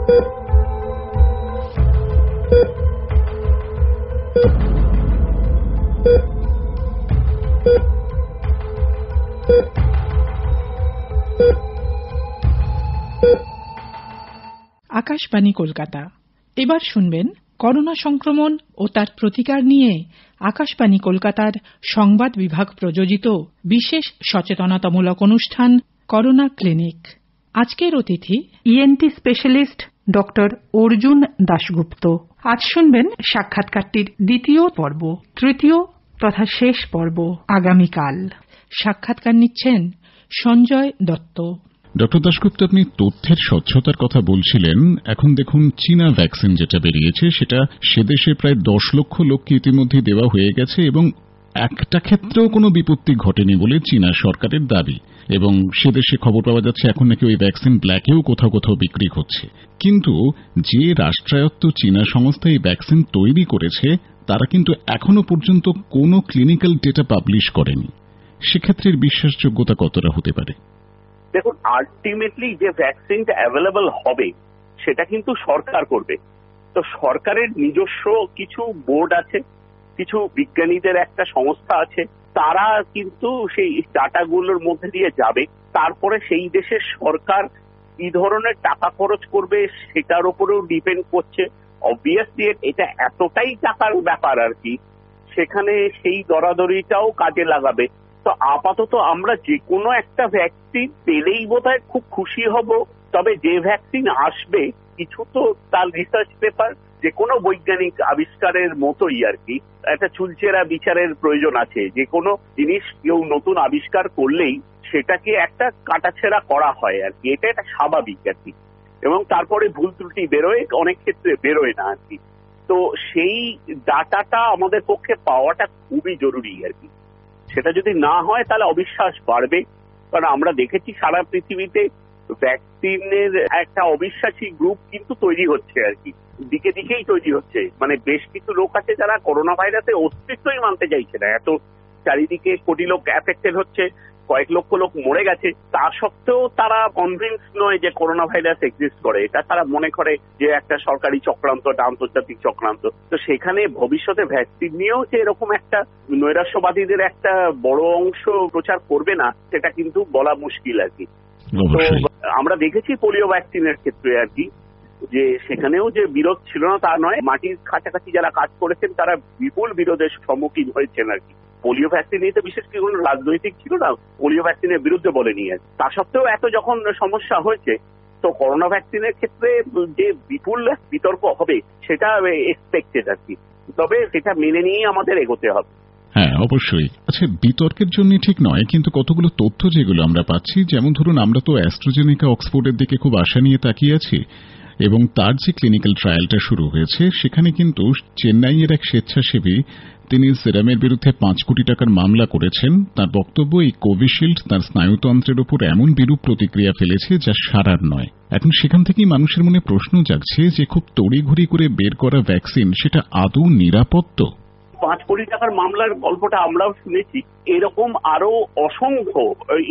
আকাশবাণী কলকাতা। এবার শুনবেন করোনা সংক্রমণ ও তার প্রতিকার নিয়ে আকাশবাণী কলকাতার সংবাদ বিভাগ প্রযোজিত বিশেষ সচেতনতামূলক অনুষ্ঠান করোনা ক্লিনিক। আজকের অতিথি ENT specialist doctor Arjun Dasgupta. আজ শুনবেন সাক্ষাৎকারটির দ্বিতীয় পর্ব, তৃতীয় তথা শেষ পর্ব আগামীকাল। সাক্ষাৎকার নিচ্ছেন সঞ্জয় দত্ত। ডক্টর দাশগুপ্ত, আপনি তথ্যের স্বচ্ছতার কথা বলছিলেন। এখন দেখুন, চীনা ভ্যাকসিন যেটা বেরিয়েছে সেটা সে দেশে প্রায় 10 লক্ষ লোককে ইতিমধ্যে দেওয়া হয়ে গেছে এবং একটা ক্ষেত্রেও কোনো বিপত্তি ঘটেনি বলে চীনা সরকারের দাবি। এবং সে দেশে খবর পাওয়া যাচ্ছে এখন নাকি ওই ভ্যাকসিন ব্ল্যাকেও কোথাও কোথাও বিক্রি হচ্ছে। কিন্তু যে রাষ্ট্রায়ত্ত চীনা সংস্থা এই ভ্যাকসিন তৈরি করেছে তারা কিন্তু এখনো পর্যন্ত কোনো ক্লিনিক্যাল ডেটা পাবলিশ করেনি। সেক্ষেত্রে বিশ্বাসযোগ্যতা কতটা হতে পারে? দেখুন, আলটিমেটলি যে ভ্যাকসিনটা অ্যাভেলেবল হবে সেটা কিন্তু সরকার করবে। তো সরকারের নিজস্ব কিছু বোর্ড আছে, কিছু বিজ্ঞানীদের একটা সংস্থা আছে, তারা কিন্তু সেই ডাটাগুলোর মধ্যে দিয়ে যাবে। তারপরে সেই দেশের সরকার কি ধরনের টাকা খরচ করবে সেটার উপরেও ডিপেন্ড করছে। অবভিয়াসলি এটা এতটাই টাকার ব্যাপার আর কি, সেখানে সেই দরাদরিটাও কাজে লাগাবে। তো আপাতত আমরা যে কোনো একটা ভ্যাকসিন পেলেই বোধহয় খুব খুশি হব। তবে যে ভ্যাকসিন আসবে কিছু তো তার রিসার্চ পেপার, যে কোনো বৈজ্ঞানিক আবিষ্কারের মতোই আর কি একটা চুলচেরা বিচারের প্রয়োজন আছে। যে কোনো জিনিস কেউ নতুন আবিষ্কার করলেই সেটাকে একটা কাটাছেড়া করা হয় আর কি, এটা একটা স্বাভাবিক আর কি। এবং তারপরে ভুল ত্রুটি বেরোয়, অনেক ক্ষেত্রে বেরোয় না আর কি। তো সেই ডাটাটা আমাদের পক্ষে পাওয়াটা খুবই জরুরি আর কি। সেটা যদি না হয় তাহলে অবিশ্বাস বাড়বে। কারণ আমরা দেখেছি সারা পৃথিবীতে ভ্যাকসিনের একটা অবিশ্বাসী গ্রুপ কিন্তু তৈরি হচ্ছে আর কি, দিকে দিকেই তৈরি হচ্ছে। মানে বেশ কিছু লোক আছে যারা করোনা ভাইরাসের অস্তিত্বই মানতে চাইছে না। এত চারিদিকে কোটি লোক অ্যাফেক্টেড হচ্ছে, কয়েক লক্ষ লোক মরে গেছে, তা সত্ত্বেও তারা কনভিন্স নয় যে করোনা ভাইরাস এক্সিস্ট করে। এটা তারা মনে করে যে একটা সরকারি চক্রান্ত, একটা আন্তর্জাতিক চক্রান্ত। তো সেখানে ভবিষ্যতে ভ্যাকসিন নিয়েও যে এরকম একটা নৈরাশ্যবাদীদের একটা বড় অংশ প্রচার করবে না সেটা কিন্তু বলা মুশকিল আর কি। তো আমরা দেখেছি পোলিও ভ্যাকসিনের ক্ষেত্রে আর কি, যে সেখানেও যে বিরোধ ছিল না তা নয়, মাটির কাছাকাছি যারা কাজ করেছেন তারা বিপুল বিরোধের সম্মুখীন হয়েছেন আর কি। পোলিও ভ্যাকসিন নিয়ে তো বিশেষ কি কোনো রাজনৈতিক ছিল না, পোলিও ভ্যাকসিনের বিরুদ্ধে বলেনি আর। তা সত্ত্বেও এত যখন সমস্যা হয়েছে, তো করোনা ভ্যাকসিনের ক্ষেত্রে যে বিপুল বিতর্ক হবে সেটা এক্সপেক্টেড আর কি। তবে সেটা মেনে নিয়েই আমাদের এগোতে হবে। হ্যাঁ, অবশ্যই। আচ্ছা, বিতর্কের জন্য ঠিক নয়, কিন্তু কতগুলো তথ্য যেগুলো আমরা পাচ্ছি, যেমন ধরুন আমরা তো অ্যাস্ট্রাজেনেকা অক্সফোর্ডের দিকে খুব আশা নিয়ে তাকিয়ে আছি এবং তার যে ক্লিনিক্যাল ট্রায়ালটা শুরু হয়েছে সেখানে কিন্তু চেন্নাইয়ের এক স্বেচ্ছাসেবী তিনি সেরামের বিরুদ্ধে 5 কোটি টাকার মামলা করেছেন। তার বক্তব্য, এই কোভিশিল্ড তার স্নায়ুতন্ত্রের উপর এমন বিরূপ প্রতিক্রিয়া ফেলেছে যা সারার নয়। এখন সেখান থেকেই মানুষের মনে প্রশ্ন জাগছে যে খুব তড়িঘড়ি করে বের করা ভ্যাকসিন সেটা আদৌ নিরাপদ? 5 কোটি টাকার মামলার গল্পটা আমরাও শুনেছি, এরকম আরো অসংখ্য,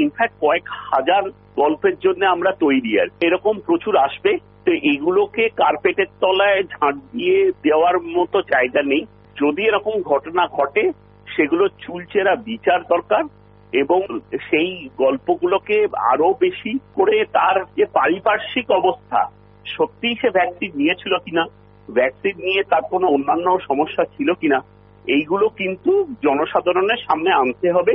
ইনফ্যাক্ট কয়েক হাজার গল্পের জন্য আমরা তৈরি আর এরকম প্রচুর আসবে। তো এগুলোকে কার্পেটের তলায় ঝাঁট দিয়ে দেওয়ার মতো জায়গা নেই। যদি এরকম ঘটনা ঘটে সেগুলো চুলচেরা বিচার দরকার এবং সেই গল্পগুলোকে আরো বেশি করে তার যে পারিপার্শ্বিক অবস্থা, সত্যিই সে ভ্যাকসিন নিয়েছিল কিনা, ভ্যাকসিন নিয়ে তার কোনো অন্যান্য সমস্যা ছিল কিনা, এইগুলো কিন্তু জনসাধারণের সামনে আনতে হবে,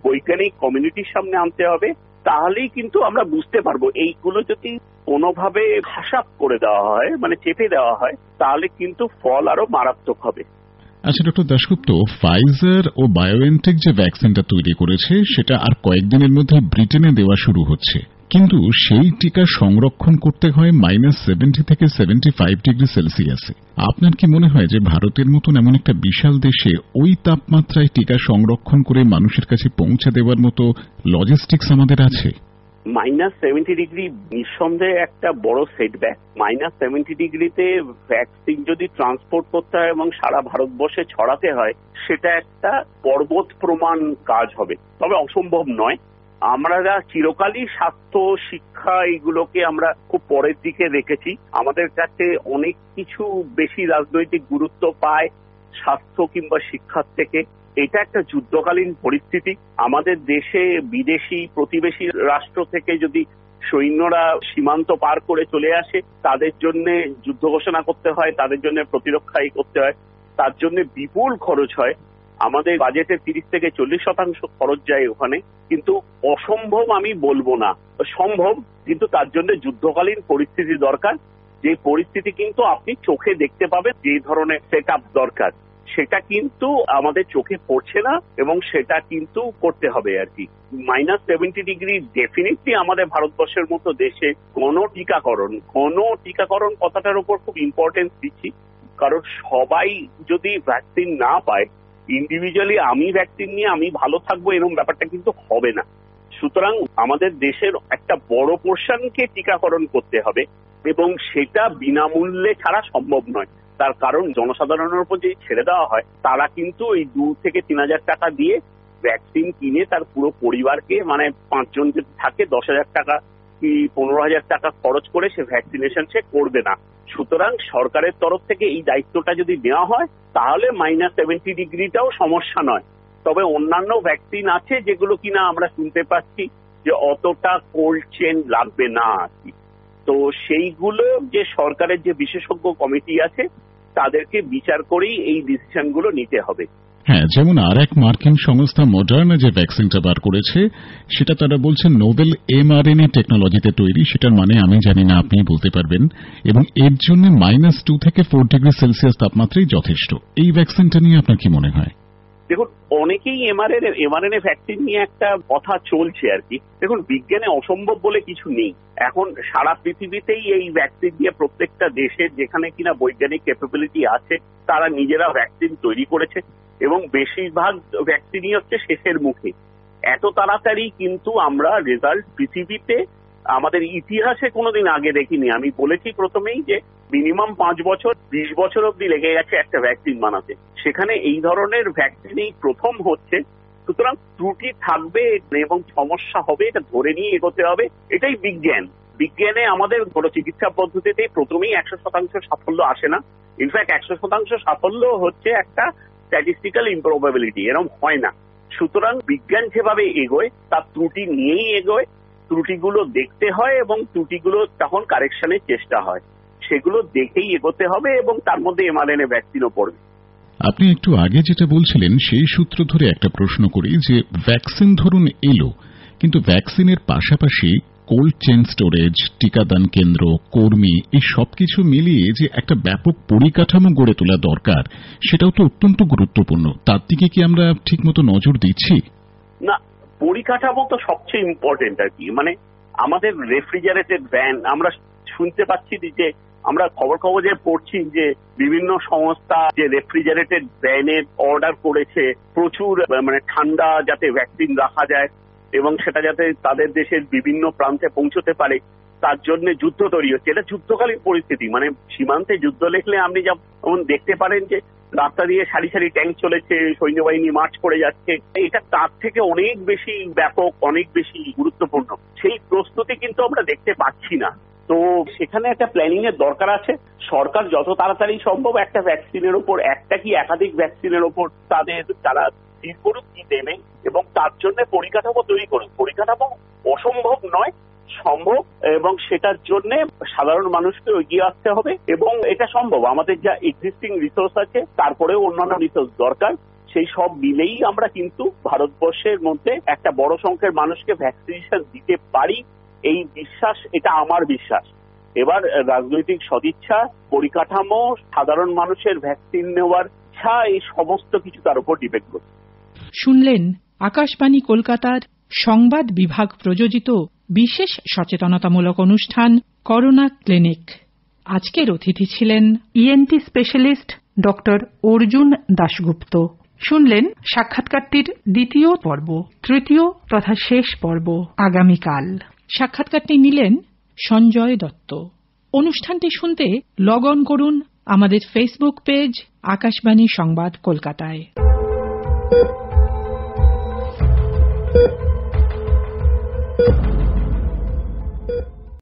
বৈজ্ঞানিক কমিউনিটির সামনে আনতে হবে। তাহলেই কিন্তু আমরা বুঝতে পারবো। এইগুলো যদি কোনোভাবে হাসাপ করে দেওয়া হয়, মানে চেপে দেওয়া হয়, তাহলে কিন্তু ফল আরো মারাত্মক হবে। আচ্ছা ডক্টর দাশগুপ্ত, ফাইজার ও বায়োএনটেক যে ভ্যাকসিনটা তৈরি করেছে সেটা আর কয়েকদিনের মধ্যে ব্রিটেনে দেওয়া শুরু হচ্ছে, কিন্তু সেই টিকা সংরক্ষণ করতে হয় -70 থেকে 75 ডিগ্রি সেলসিয়াসে। আপনার কি মনে হয় যে ভারতের মতন এমন একটা বিশাল দেশে ওই তাপমাত্রায় টিকা সংরক্ষণ করে মানুষের কাছে পৌঁছে দেওয়ার মতো লজিস্টিক্স আমাদের আছে? -70 ডিগ্রি নিঃসন্দেহে একটা বড় সেটব্যাক। -70 ডিগ্রিতে ভ্যাকসিন যদি ট্রান্সপোর্ট করতে হয় এবং সারা ভারতবর্ষে ছড়াতে হয়, সেটা একটা পর্বত প্রমাণ কাজ হবে। তবে অসম্ভব নয়। আমরা চিরকালই স্বাস্থ্য, শিক্ষা এইগুলোকে আমরা খুব পরের দিকে রেখেছি। আমাদের কাছে অনেক কিছু বেশি রাজনৈতিক গুরুত্ব পায় স্বাস্থ্য কিংবা শিক্ষার থেকে। এটা একটা যুদ্ধকালীন পরিস্থিতি। আমাদের দেশে বিদেশি প্রতিবেশী রাষ্ট্র থেকে যদি সৈন্যরা সীমান্ত পার করে চলে আসে, তাদের জন্য যুদ্ধ ঘোষণা করতে হয়, তাদের জন্য প্রতিরক্ষাই করতে হয়, তার জন্য বিপুল খরচ হয়। আমাদের বাজেটের 30 থেকে 40% খরচ যায় ওখানে। কিন্তু অসম্ভব আমি বলবো না, সম্ভব, কিন্তু তার জন্য যুদ্ধকালীন পরিস্থিতি দরকার। যে পরিস্থিতি কিন্তু আপনি চোখে দেখতে পাবেন, যে ধরনের সেট আপ দরকার, সেটা কিন্তু আমাদের চোখে পড়ছে না, এবং সেটা কিন্তু করতে হবে আর কি। -70 ডেফিনেটলি আমাদের ভারতবর্ষের মতো দেশে টিকাকরণ কথাটার উপর খুব ইম্পর্টেন্স দিচ্ছি। কারণ সবাই যদি ভ্যাকসিন না পায়, ইন্ডিভিজুয়ালি আমি ভ্যাকসিন নিয়ে আমি ভালো থাকবো এরকম ব্যাপারটা কিন্তু হবে না। সুতরাং আমাদের দেশের একটা বড় পোর্শনকে টিকাকরণ করতে হবে, এবং সেটা বিনামূল্যে ছাড়া সম্ভব নয়। তার কারণ জনসাধারণের উপর যদি ছেড়ে দেওয়া হয়, তারা কিন্তু এই 2 থেকে 3,000 টাকা দিয়ে ভ্যাকসিন কিনে তার পুরো পরিবারকে, 5 জন যদি থাকে 10,000 টাকা কি 15,000 টাকা খরচ করে সে ভ্যাকসিনেশন সে করবে না। সুতরাং সরকারের তরফ থেকে এই দায়িত্বটা যদি নেওয়া হয়, তাহলে -70 সমস্যা নয়। তবে অন্যান্য ভ্যাকসিন আছে যেগুলো কিনা আমরা শুনতে পাচ্ছি যে অতটা কোল্ড চেন লাগবে না আর কি। তো সেইগুলো যে সরকারের যে বিশেষজ্ঞ কমিটি আছে, তাদেরকে বিচার করেই এই ডিসিশনগুলো নিতে হবে। হ্যাঁ, যেমন আর এক মার্কিন সংস্থা মডার্না যে ভ্যাকসিনটা বার করেছে, সেটা তারা বলছেন নোভেল mRNA টেকনোলজিতে তৈরি। সেটার মানে আমি জানি না, আপনি বলতে পারবেন। এবং এর জন্য -2 থেকে 4 ডিগ্রি সেলসিয়াস তাপমাত্রাই যথেষ্ট। এই ভ্যাকসিনটা নিয়ে আপনার কি মনে হয়? দেখুন, অনেকেই mRNA ভ্যাকসিন নিয়ে একটা কথা চলছে আর কি। দেখুন, বিজ্ঞানে অসম্ভব বলে কিছু নেই। এখন সারা পৃথিবীতেই এই ভ্যাকসিন দিয়ে প্রত্যেকটা দেশের যেখানে কিনা বৈজ্ঞানিক ক্যাপাবিলিটি আছে, তারা নিজেরা ভ্যাকসিন তৈরি করেছে, এবং বেশিরভাগ ভ্যাকসিনই হচ্ছে শেষের মুখে। এত তাড়াতাড়ি কিন্তু আমরা রেজাল্ট পৃথিবীতে আমাদের ইতিহাসে কোনোদিন আগে দেখিনি। আমি বলেছি প্রথমেই যে মিনিমাম 5 বছর 20 বছর অব্দি লেগে গেছে একটা ভ্যাকসিন বানাতে, সেখানে এই ধরনের ভ্যাকসিনই প্রথম হচ্ছে। সুতরাং ত্রুটি থাকবে এবং সমস্যা হবে, এটা ধরে নিয়ে এগোতে হবে। এটাই বিজ্ঞান। বিজ্ঞানে আমাদের কোনো চিকিৎসা পদ্ধতিতে প্রথমেই 100% সাফল্য আসে না। ইনফ্যাক্ট 100% সাফল্য হচ্ছে একটা স্ট্যাটিস্টিক্যাল ইম্প্রবাবিলিটি, এরকম হয় না। সুতরাং বিজ্ঞান যেভাবে এগোয়, তার ত্রুটি নিয়েই এগোয়। ত্রুটিগুলো দেখতে হয় এবং ত্রুটিগুলো তখন কারেকশনের চেষ্টা হয়। সেগুলো দেখেই এগোতে হবে, এবং তার মধ্যে mRNA ভ্যাকসিনও পড়বে। আপনি একটু আগে যেটা বলছিলেন, সেই সূত্র ধরে একটা প্রশ্ন করি যে ভ্যাকসিন ধরুন এলো, কিন্তু ভ্যাকসিনের পাশাপাশি কোল্ড চেন স্টোরেজ, টিকাদান কেন্দ্র, কর্মী, এই সবকিছু মিলিয়ে যে একটা ব্যাপক পরিকাঠামো গড়ে তোলা দরকার, সেটাও তো অত্যন্ত গুরুত্বপূর্ণ। তার দিকে কি আমরা ঠিকমতো নজর দিচ্ছি? না, পরিকাঠামো তো সবচেয়ে ইম্পর্টেন্ট আর কি। আমাদের রেফ্রিজারেটেড ভ্যান, আমরা শুনতে পাচ্ছি যে, আমরা খবর কাগজে পড়ছি যে বিভিন্ন সংস্থা যে রেফ্রিজারেটেড ভ্যানের অর্ডার করেছে, প্রচুর ঠান্ডা যাতে ভ্যাকসিন রাখা যায় এবং সেটা যাতে তাদের দেশের বিভিন্ন প্রান্তে পৌঁছতে পারে, তার জন্য যুদ্ধ তৈরি হচ্ছে। এটা যুদ্ধকালীন পরিস্থিতি। সীমান্তে যুদ্ধ লেখলে আপনি যেমন দেখতে পারেন যে রাস্তা দিয়ে সারি সারি ট্যাঙ্ক চলেছে, সৈন্যবাহিনী মার্চ করে যাচ্ছে। এটা তার থেকে অনেক বেশি ব্যাপক, অনেক বেশি গুরুত্বপূর্ণ। সেই প্রস্তুতি কিন্তু আমরা দেখতে পাচ্ছি না। তো সেখানে একটা প্ল্যানিং এর দরকার আছে। সরকার যত তাড়াতাড়ি সম্ভব একটা ভ্যাকসিনের ওপর, একটা কি একাধিক ভ্যাকসিনের ওপর তারা স্থির করুক কি দেবে, এবং তার জন্য পরিকাঠামো তৈরি করুক। পরিকাঠামো অসম্ভব নয়, সম্ভব, এবং সেটার জন্য সাধারণ মানুষকে এগিয়ে আসতে হবে, এবং এটা সম্ভব। আমাদের যা এক্সিস্টিং রিসোর্স আছে, তারপরেও অন্যান্য রিসোর্স দরকার। সেই সব মিলেই আমরা কিন্তু ভারতবর্ষের মধ্যে একটা বড় সংখ্যার মানুষকে ভ্যাকসিনেশন দিতে পারি, এই বিশ্বাস, এটা আমার বিশ্বাস। এবার রাজনৈতিক সদিচ্ছা, পরিকাঠামো, সাধারণ মানুষের ভ্যাকসিন নেওয়ার ইচ্ছা, এই সমস্ত কিছু তার উপর ডিপেন্ড করছে। শুনলেন আকাশবাণী কলকাতার সংবাদ বিভাগ প্রযোজিত বিশেষ সচেতনতামূলক অনুষ্ঠান করোনা ক্লিনিক। আজকের অতিথি ছিলেন ENT specialist doctor Arjun Dasgupta. শুনলেন সাক্ষাৎকারটির দ্বিতীয় পর্ব। তৃতীয় তথা শেষ পর্ব আগামীকাল। সাক্ষাৎকারটি নিলেন সঞ্জয় দত্ত। অনুষ্ঠানটি শুনতে লগ অন করুন আমাদের ফেসবুক পেজ আকাশবাণী সংবাদ কলকাতায়।